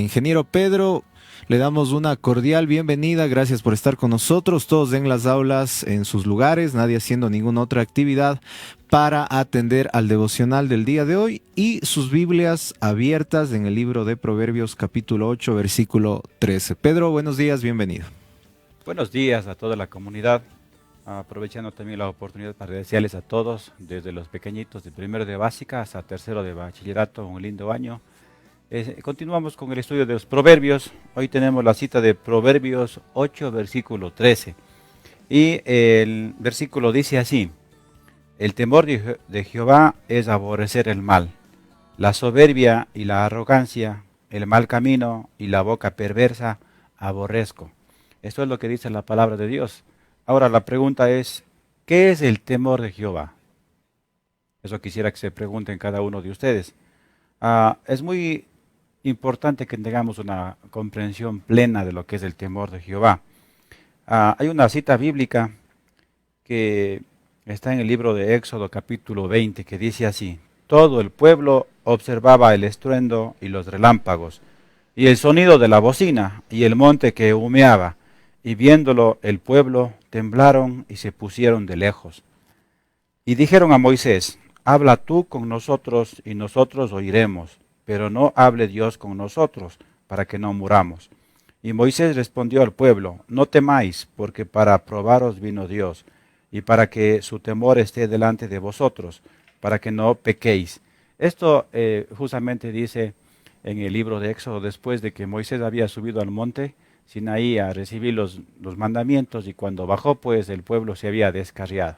Ingeniero Pedro, le damos una cordial bienvenida, gracias por estar con nosotros, todos en las aulas, en sus lugares, nadie haciendo ninguna otra actividad para atender al devocional del día de hoy y sus Biblias abiertas en el libro de Proverbios capítulo 8, versículo 13. Pedro, buenos días, bienvenido. Buenos días a toda la comunidad, aprovechando también la oportunidad para desearles a todos, desde los pequeñitos de primero de básica hasta tercero de bachillerato, un lindo año. Continuamos con el estudio de los proverbios. Hoy tenemos la cita de Proverbios 8, versículo 13. Y el versículo dice así: el temor de Jehová es aborrecer el mal, la soberbia y la arrogancia, el mal camino y la boca perversa aborrezco. Esto es lo que dice la palabra de Dios. Ahora la pregunta es, ¿qué es el temor de Jehová? Eso quisiera que se pregunten cada uno de ustedes. Es muy importante que tengamos una comprensión plena de lo que es el temor de Jehová. Hay una cita bíblica que está en el libro de Éxodo capítulo 20 que dice así: todo el pueblo observaba el estruendo y los relámpagos, y el sonido de la bocina, y el monte que humeaba, y viéndolo el pueblo temblaron y se pusieron de lejos. Y dijeron a Moisés: habla tú con nosotros y nosotros oiremos, pero no hable Dios con nosotros, para que no muramos. Y Moisés respondió al pueblo: no temáis, porque para probaros vino Dios, y para que su temor esté delante de vosotros, para que no pequéis. Esto justamente dice en el libro de Éxodo, después de que Moisés había subido al monte Sinaí a recibir los mandamientos, y cuando bajó, pues el pueblo se había descarriado.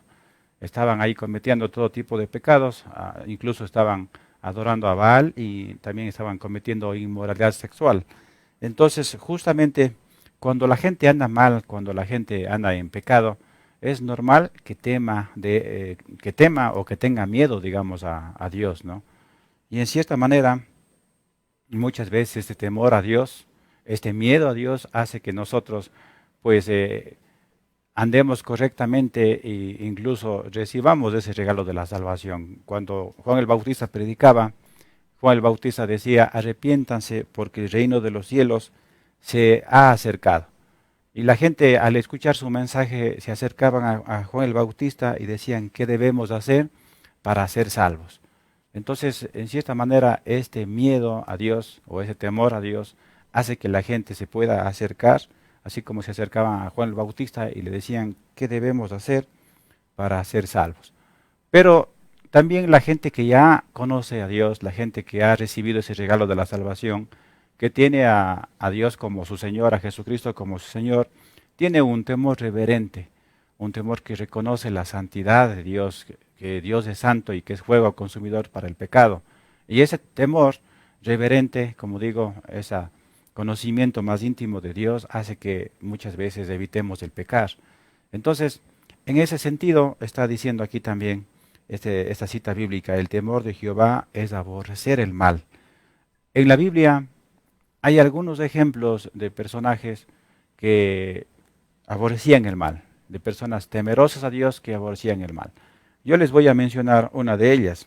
Estaban ahí cometiendo todo tipo de pecados, incluso estaban adorando a Baal y también estaban cometiendo inmoralidad sexual. Entonces, justamente cuando la gente anda mal, cuando la gente anda en pecado, es normal que tema o que tenga miedo, digamos, a Dios, ¿no? Y en cierta manera, muchas veces este temor a Dios, este miedo a Dios hace que nosotros, pues, andemos correctamente e incluso recibamos ese regalo de la salvación. Cuando Juan el Bautista predicaba, Juan el Bautista decía: arrepiéntanse porque el reino de los cielos se ha acercado. Y la gente, al escuchar su mensaje, se acercaban a Juan el Bautista y decían: ¿qué debemos hacer para ser salvos? Entonces, en cierta manera, este miedo a Dios o ese temor a Dios hace que la gente se pueda acercar, así como se acercaban a Juan el Bautista y le decían: ¿qué debemos hacer para ser salvos? Pero también la gente que ya conoce a Dios, la gente que ha recibido ese regalo de la salvación, que tiene a Dios como su Señor, a Jesucristo como su Señor, tiene un temor reverente, un temor que reconoce la santidad de Dios, que Dios es santo y que es fuego consumidor para el pecado. Y ese temor reverente, como digo, ese conocimiento más íntimo de Dios hace que muchas veces evitemos el pecar. Entonces, en ese sentido, está diciendo aquí también esta cita bíblica: el temor de Jehová es aborrecer el mal. En la Biblia hay algunos ejemplos de personajes que aborrecían el mal, de personas temerosas a Dios que aborrecían el mal. Yo les voy a mencionar una de ellas.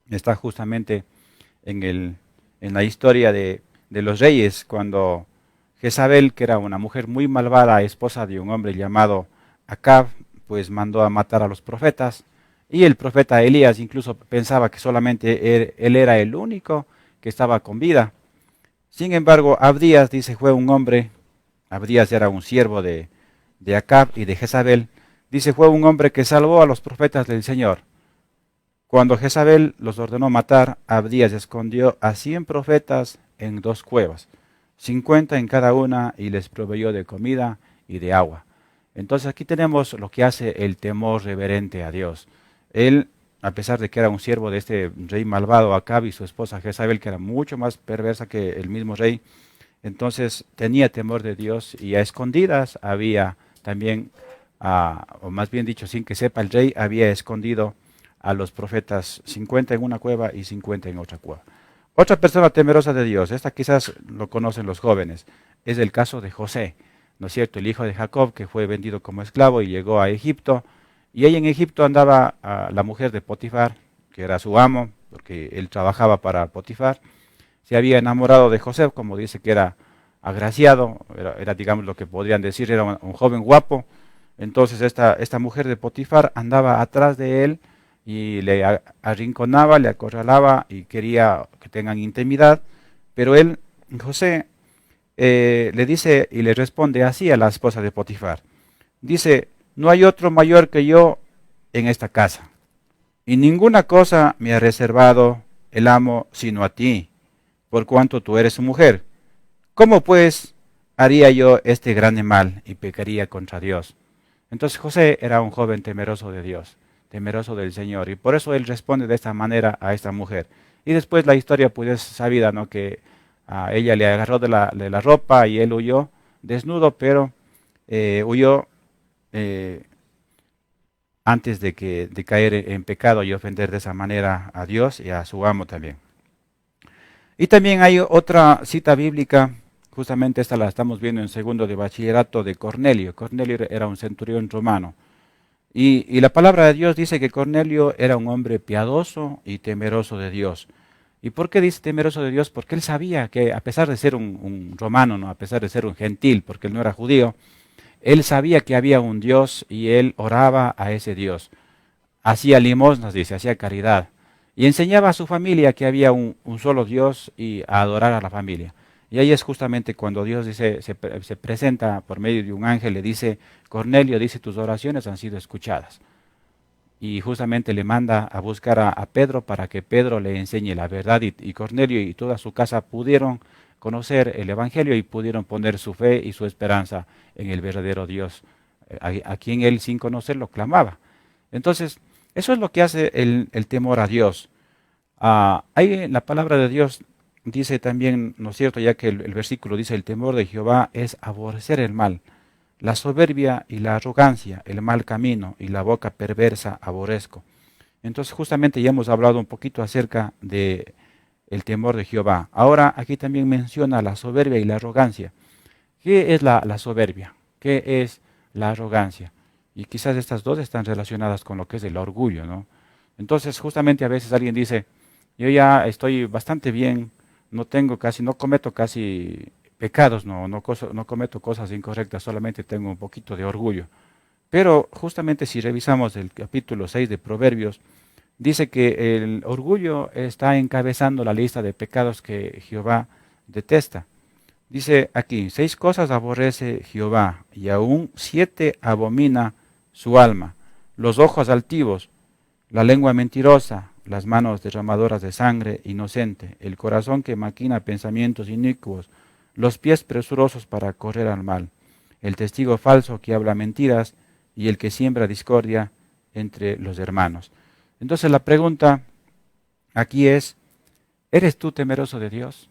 Está justamente en la historia de los reyes, cuando Jezabel, que era una mujer muy malvada, esposa de un hombre llamado Acab, pues mandó a matar a los profetas. Y el profeta Elías incluso pensaba que solamente él era el único que estaba con vida. Sin embargo, Abdías, dice, fue un hombre, Abdías era un siervo de Acab y de Jezabel, dice, fue un hombre que salvó a los profetas del Señor. Cuando Jezabel los ordenó matar, Abdías escondió a 100 profetas en 2 cuevas, 50 en cada una, y les proveyó de comida y de agua. Entonces aquí tenemos lo que hace el temor reverente a Dios. Él, a pesar de que era un siervo de este rey malvado Acab y su esposa Jezabel, que era mucho más perversa que el mismo rey, entonces tenía temor de Dios, y a escondidas había también, o más bien dicho, sin que sepa el rey, había escondido a los profetas 50 en una cueva y 50 en otra cueva. Otra persona temerosa de Dios, esta quizás lo conocen los jóvenes, es el caso de José, ¿no es cierto? El hijo de Jacob, que fue vendido como esclavo y llegó a Egipto. Y ahí en Egipto andaba la mujer de Potifar, que era su amo, porque él trabajaba para Potifar. se había enamorado de José, como dice que era agraciado, era, digamos lo que podrían decir, era un joven guapo. Entonces esta mujer de Potifar andaba atrás de él y le arrinconaba, le acorralaba y quería que tengan intimidad, pero él, José, le dice y le responde así a la esposa de Potifar. Dice, no hay otro mayor que yo en esta casa, y ninguna cosa me ha reservado el amo sino a ti, por cuanto tú eres su mujer. ¿Cómo pues haría yo este grande mal y pecaría contra Dios? Entonces José era un joven temeroso de Dios, temeroso del Señor, y por eso él responde de esta manera a esta mujer. Y después la historia pues es sabida, ¿no? Que a ella le agarró de la ropa y él huyó desnudo, pero huyó antes de caer en pecado y ofender de esa manera a Dios y a su amo también. Y también hay otra cita bíblica, justamente esta la estamos viendo en segundo de bachillerato de Cornelio. Cornelio era un centurión romano. Y la palabra de Dios dice que Cornelio era un hombre piadoso y temeroso de Dios. ¿Y por qué dice temeroso de Dios? Porque él sabía que a pesar de ser un romano, ¿no? A pesar de ser un gentil, porque él no era judío, él sabía que había un Dios y él oraba a ese Dios. Hacía limosnas, dice, hacía caridad. Y enseñaba a su familia que había un solo Dios y a adorar a la familia. Y ahí es justamente cuando Dios dice, se presenta por medio de un ángel, le dice, Cornelio, dice, tus oraciones han sido escuchadas. Y justamente le manda a buscar a Pedro para que Pedro le enseñe la verdad y Cornelio y toda su casa pudieron conocer el Evangelio y pudieron poner su fe y su esperanza en el verdadero Dios, a quien él sin conocerlo clamaba. Entonces, eso es lo que hace el temor a Dios. Ahí la palabra de Dios dice también, ¿no es cierto? Ya que el versículo dice, el temor de Jehová es aborrecer el mal. La soberbia y la arrogancia, el mal camino y la boca perversa aborrezco. Entonces justamente ya hemos hablado un poquito acerca de el temor de Jehová. Ahora aquí también menciona la soberbia y la arrogancia. ¿Qué es la soberbia? ¿Qué es la arrogancia? Y quizás estas dos están relacionadas con lo que es el orgullo, ¿no? Entonces justamente a veces alguien dice, yo ya estoy bastante bien, no cometo casi pecados, no cometo cosas incorrectas, solamente tengo un poquito de orgullo. Pero justamente si revisamos el capítulo 6 de Proverbios, dice que el orgullo está encabezando la lista de pecados que Jehová detesta. Dice aquí, 6 cosas aborrece Jehová y aún 7 abomina su alma: los ojos altivos, la lengua mentirosa, las manos derramadoras de sangre inocente, el corazón que maquina pensamientos inicuos, los pies presurosos para correr al mal, el testigo falso que habla mentiras y el que siembra discordia entre los hermanos. Entonces la pregunta aquí es, ¿eres tú temeroso de Dios?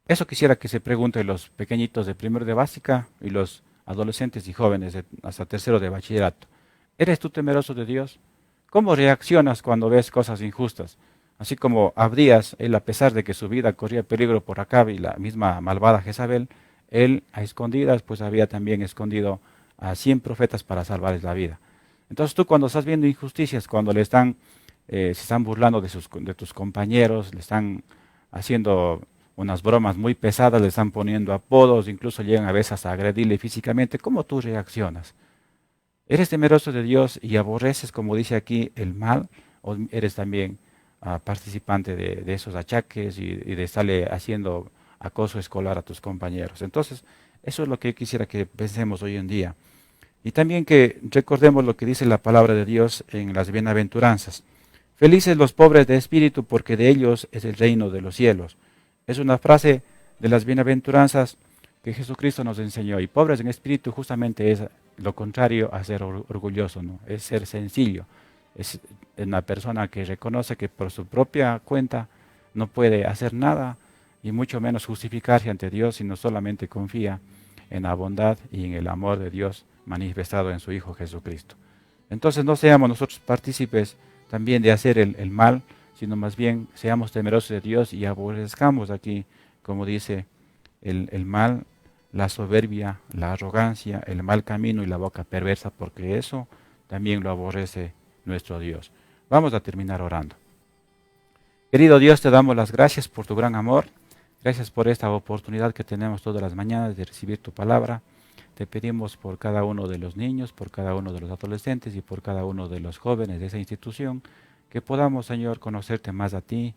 Eso quisiera que se pregunten los pequeñitos de primero de básica y los adolescentes y jóvenes hasta tercero de bachillerato. ¿Eres tú temeroso de Dios? ¿Cómo reaccionas cuando ves cosas injustas? Así como Abdías, él a pesar de que su vida corría peligro por Acab y la misma malvada Jezabel, él a escondidas pues había también escondido a 100 profetas para salvarles la vida. Entonces tú cuando estás viendo injusticias, cuando se están burlando de tus compañeros, le están haciendo unas bromas muy pesadas, le están poniendo apodos, incluso llegan a veces a agredirle físicamente, ¿cómo tú reaccionas? ¿Eres temeroso de Dios y aborreces, como dice aquí, el mal? ¿O eres también participante de esos achaques y de estarle haciendo acoso escolar a tus compañeros? Entonces, eso es lo que quisiera que pensemos hoy en día. Y también que recordemos lo que dice la palabra de Dios en las bienaventuranzas. Felices los pobres de espíritu, porque de ellos es el reino de los cielos. Es una frase de las bienaventuranzas que Jesucristo nos enseñó. Y pobres en espíritu justamente es lo contrario a ser orgulloso, ¿no? Es ser sencillo. Es una persona que reconoce que por su propia cuenta no puede hacer nada y mucho menos justificarse ante Dios, sino solamente confía en la bondad y en el amor de Dios manifestado en su Hijo Jesucristo. Entonces no seamos nosotros partícipes también de hacer el mal, sino más bien seamos temerosos de Dios y aborrezcamos aquí, como dice, el mal, la soberbia, la arrogancia, el mal camino y la boca perversa, porque eso también lo aborrece nuestro Dios. Vamos a terminar orando. Querido Dios, te damos las gracias por tu gran amor. Gracias por esta oportunidad que tenemos todas las mañanas de recibir tu palabra. Te pedimos por cada uno de los niños, por cada uno de los adolescentes y por cada uno de los jóvenes de esa institución, que podamos, Señor, conocerte más a ti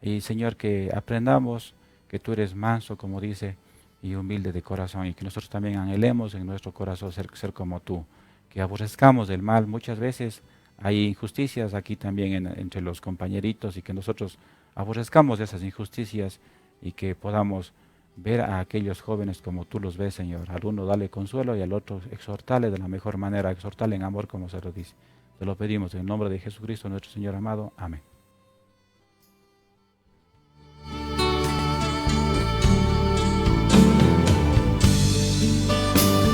y, Señor, que aprendamos que tú eres manso, como dice, y humilde de corazón, y que nosotros también anhelemos en nuestro corazón ser como tú, que aborrezcamos el mal. Muchas veces hay injusticias aquí también entre los compañeritos, y que nosotros aborrezcamos esas injusticias y que podamos ver a aquellos jóvenes como tú los ves, Señor. Al uno dale consuelo y al otro exhortarle de la mejor manera, exhortarle en amor como se lo dice. Te lo pedimos en el nombre de Jesucristo, nuestro Señor amado. Amén.